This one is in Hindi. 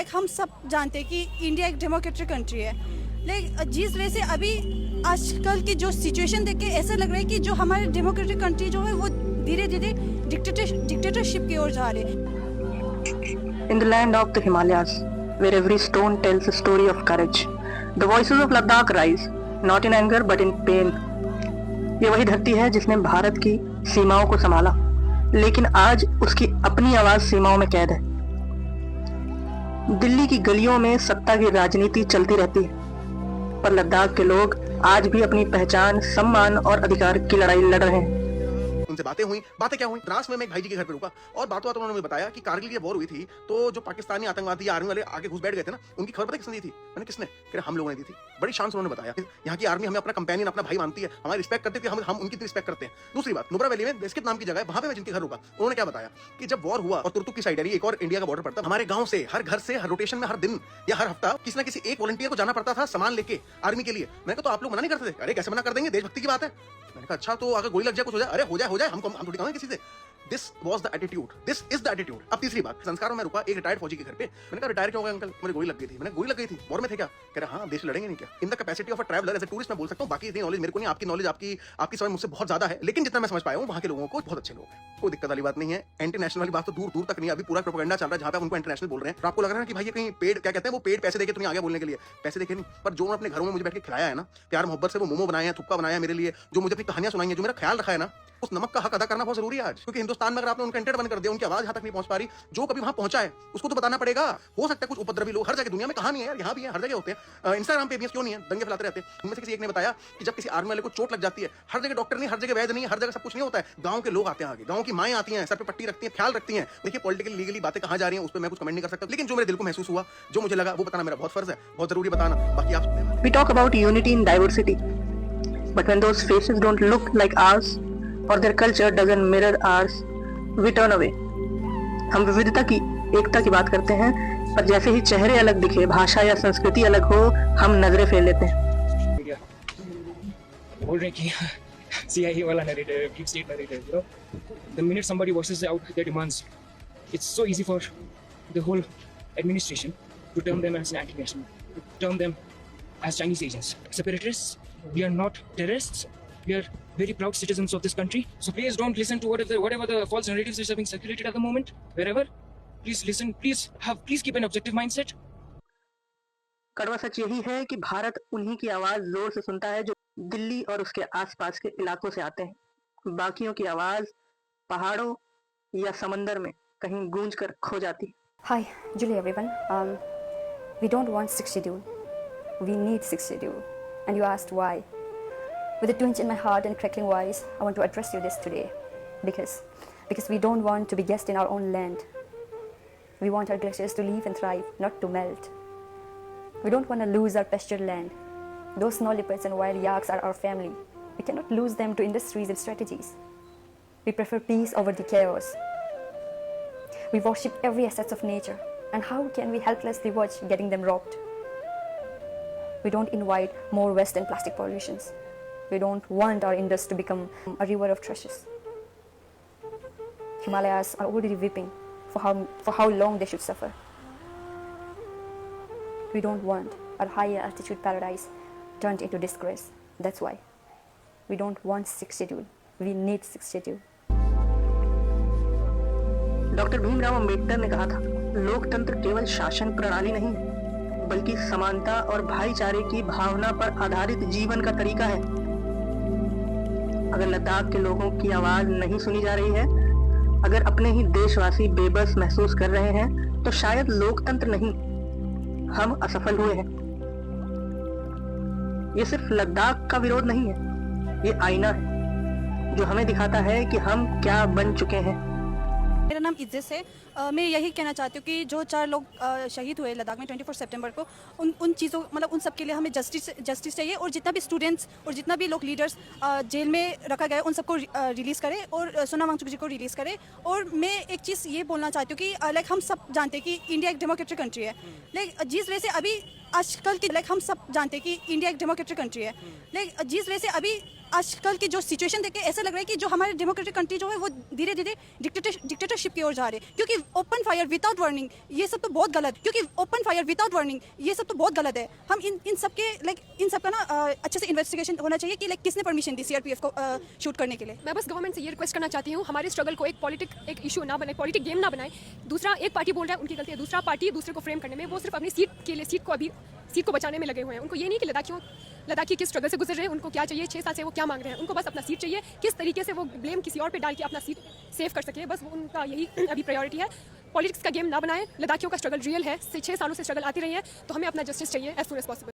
लाइक हम सब जानते हैं कि इंडिया एक डेमोक्रेटिक कंट्री है, लेकिन जिस वजह से अभी आजकल की जो सिचुएशन देख के ऐसा लग रहा है कि जो हमारे डेमोक्रेटिक कंट्री जो है वो धीरे धीरे डिक्टेटरशिप की ओर जा रहे हैं। In the land of the Himalayas, where every stone tells a story of courage, the voices of Ladakh rise, not in anger but in pain. ये वही धरती है जिसने भारत की सीमाओं को संभाला, लेकिन आज उसकी अपनी आवाज सीमाओं में कैद है। दिल्ली की गलियों में सत्ता की राजनीति चलती रहती है, पर लद्दाख के लोग आज भी अपनी पहचान, सम्मान और अधिकार की लड़ाई लड़ रहे हैं। उनसे बातें क्या हुई, द्रास में मैं एक भाई जी के घर पे रुका और बातों उन्होंने मुझे बताया कि कारगिल की वॉर हुई थी तो जो पाकिस्तानी आतंकवादी आर्मी वाले आगे घुस बैठ गए थे ना, उनकी खबर पता किसने दी थी? मैंने किसने? कह रहे हम लोगों ने दी थी। बड़ी शान से उन्होंने बताया यहाँ की आर्मी हमें अपना कंपेनियन, अपना भाई मानती है, हमारी रिस्पेक्ट करती है, हम उनकी रिस्पेक्ट करते हैं। दूसरी बात, नुब्रा वैली में बेस्किट नाम की जगह है, वहां पे मैं जिनके घर रुका, उन्होंने क्या बताया कि जब वॉर हुआ और तुर्तुक की साइड एक और इंडिया का बॉर्डर पड़ता, हमारे गांव से हर घर से हर रोटेशन में हर दिन या हर हफ्ता किसी ना किसी एक वॉलंटियर को जाना पड़ता था सामान लेके आर्मी के लिए। मैंने कहा तो आप लोग मना नहीं करते थे? अरे कैसे मना कर देंगे, देशभक्ति की बात है। मैंने कहा अच्छा तो अगर गोली लग जाए कुछ हो जाए? अरे हो जाए हम थोड़ी कहेंगे किसी से। This was the attitude, this is the attitude. अब तीसरी बात, संस्कारों में रुका एक रिटायर्ड फौजी के घर पे। मैंने कहा रिटायर क्यों हो गए अंकल? मेरे गोली लग गई थी। मैंने गोली लग गई थी, वॉर में थे क्या? कह रहे हाँ देश लड़ेंगे नहीं क्या? In the capacity of a traveller as a tourist मैं बोल सकता हूँ, बाकी इतनी नॉलेज मेरे को नहीं, आपकी नॉलेज आपकी समझ मुझसे बहुत ज्यादा है, लेकिन जितना मैं समझ पाया हूँ वहाँ के लोगों को बहुत अच्छे लोग हैं, कोई दिक्कत वाली बात नहीं है। इंटरनेशनल वाली बात तो दूर दूर तक नहीं, अभी पूरा प्रोपेगेंडा चल रहा है जहाँ पे उनको इंटरनेशनल बोल रहे हैं। आपको लग रहा है कि भाई ये कहीं पेड क्या कहते हैं, वो पेड पैसे देके तुम्हें आगे बोलने के लिए पैसे देखे नहीं, पर जो उन्होंने अपने घरों में मुझे बैठ के खिलाया है ना, प्यार मोहब्बत से वो मोमो बनाया है, थुक्का बनाया है मेरे लिए, जो मुझे अपनी कहानियां सुनाई है, जो मेरा ख्याल रखा है ना, उस नमक का हक अदा करना बहुत जरूरी है आज। क्योंकि हिंदुस्तान में अगर आपने उनका इंटरनेट बंद कर दिया, उनकी आवाज यहाँ तक नहीं पहुंच पा रही, जो कभी वहां पहुंचा है उसको तो बताना पड़ेगा। हो सकता है कुछ उपद्रवी लोग हर जगह दुनिया में, कहा नहीं है यार, यहाँ भी है, हर जगह होते हैं, इंस्टाग्राम पे भी क्यों नहीं है, दंगे फैलाते रहते हैं। उनमें से किसी एक ने बताया कि जब किसी आर्मी वाले को चोट लग जाती है, हर जगह डॉक्टर नहीं, हर जगह वैद्य नहीं, हर जगह सब कुछ नहीं होता है, गांव के लोग आते हैं आगे, गांव की माएं आती हैं, सर पे पट्टी रखती हैं, ख्याल रखती हैं। देखिए पॉलिटिकल लीगली बातें कहाँ जा रही हैं उस पर मैं कुछ कमेंट नहीं कर सकता, लेकिन जो मेरे दिल को महसूस हुआ, जो मुझे लगा, वो बताना मेरा बहुत फर्ज है, बहुत जरूरी बताना। बाकी आप We talk about unity in diversity, but when those faces don't look like ours or their culture doesn't mirror ours, we turn away. हम विविधता की, एकता की बात करते हैं, पर जैसे ही चेहरे अलग दिखे, भाषा या संस्कृति अलग हो, हम नजरें फेर लेते हैं। बोल रहे कि CIA वाला narrative, deep state narrative, you know, the minute somebody voices out their demands, it's so easy for the whole administration to term them as anti-national, to term them as Chinese agents, separatists. We are not terrorists. We are very proud citizens of this country. So please don't listen to whatever the false narratives are being circulated at the moment. Wherever, please listen. Please keep an objective mindset. कड़वा सच यही है कि भारत उन्हीं की आवाज जोर से सुनता है जो दिल्ली और उसके आसपास के इलाकों से आते हैं। बाकियों की आवाज पहाड़ों या समंदर में कहीं गूंज कर खो जाती। Hi, Julie everyone. We don't want sixth schedule. We need sixth schedule. And you asked why. With a twinge in my heart and crackling voice, I want to address you this today. Because we don't want to be guests in our own land. We want our glaciers to live and thrive, not to melt. We don't want to lose our pasture land. Those snow leopards and wild yaks are our family. We cannot lose them to industries and strategies. We prefer peace over the chaos. We worship every asset of nature. And how can we helplessly watch getting them robbed? We don't invite more waste and plastic pollutions. We don't want our Indus to become a river of trashes. Himalayas are already weeping for how long they should suffer. We don't want our high altitude paradise turned into disgrace. That's why we don't want sixth schedule. We need sixth schedule. Doctor Bhimrao Ambedkar ने कहा था, लोकतंत्र केवल शासन प्रणाली नहीं, बल्कि समानता और भाईचारे की भावना पर आधारित जीवन का तरीका है। अगर लद्दाख के लोगों की आवाज नहीं सुनी जा रही है, अगर अपने ही देशवासी बेबस महसूस कर रहे हैं, तो शायद लोकतंत्र नहीं, हम असफल हुए हैं। ये सिर्फ लद्दाख का विरोध नहीं है, ये आईना है जो हमें दिखाता है कि हम क्या बन चुके हैं। मेरा नाम इज्जत है। मैं यही कहना चाहती हूँ कि जो 4 लोग शहीद हुए लद्दाख में 24 सितंबर को, उन चीज़ों मतलब उन सब के लिए हमें जस्टिस चाहिए, और जितना भी स्टूडेंट्स और जितना भी लोग लीडर्स जेल में रखा गया उन सबको रिलीज़ करें, और सोना वांगचुक जी को रिलीज़ करें। और मैं एक चीज़ ये बोलना चाहती हूँ कि लाइक हम सब जानते हैं कि इंडिया एक डेमोक्रेटिक कंट्री है, लेकिन जिस वजह से अभी आजकल की हम सब जानते हैं कि इंडिया एक डेमोक्रेटिक कंट्री है, लेकिन जिस वजह से अभी आजकल की जो सिचुएशन देख के ऐसा लग रहा है कि जो हमारे डेमोक्रेटिक कंट्री जो है वो धीरे धीरे डिक्टेटरशिप की ओर जा रहे हैं। क्योंकि ओपन फायर विदाउट वार्निंग ये सब तो बहुत गलत, क्योंकि ओपन फायर विदाउट वार्निंग ये सब तो बहुत गलत है। हम इन सब के इन सब का ना अच्छे से इन्वेस्टिगेशन होना चाहिए कि किसने परमिशन दी सीआरपीएफ को शूट करने के लिए। मैं बस गवर्नमेंट से ये रिक्वेस्ट करना चाहती हूँ, हमारे स्ट्रगल को एक इशू ना बनाए, पॉलिटिक गेम ना बनाए। दूसरा, एक पार्टी बोल रहा है उनकी गलती है, दूसरा पार्टी दूसरे को फ्रेम करने में, वो सिर्फ अपनी सीट को बचाने में लगे हुए हैं। उनको ये नहीं कि लद्दाखी किस स्ट्रगल से गुजर रहे हैं, उनको क्या चाहिए, 6 साल से वो क्या मांग रहे हैं, उनको बस अपना सीट चाहिए, किस तरीके से वो ब्लेम किसी और पे डाल के अपना सीट सेव कर सके, बस उनका यही अभी प्रायोरिटी है। पॉलिटिक्स का गेम ना बनाए, लद्दाखियों का स्ट्रगल रियल है, 6 सालों से स्ट्रगल आती रही है, तो हमें अपना जस्टिस चाहिए एज सून एज पॉसिबल।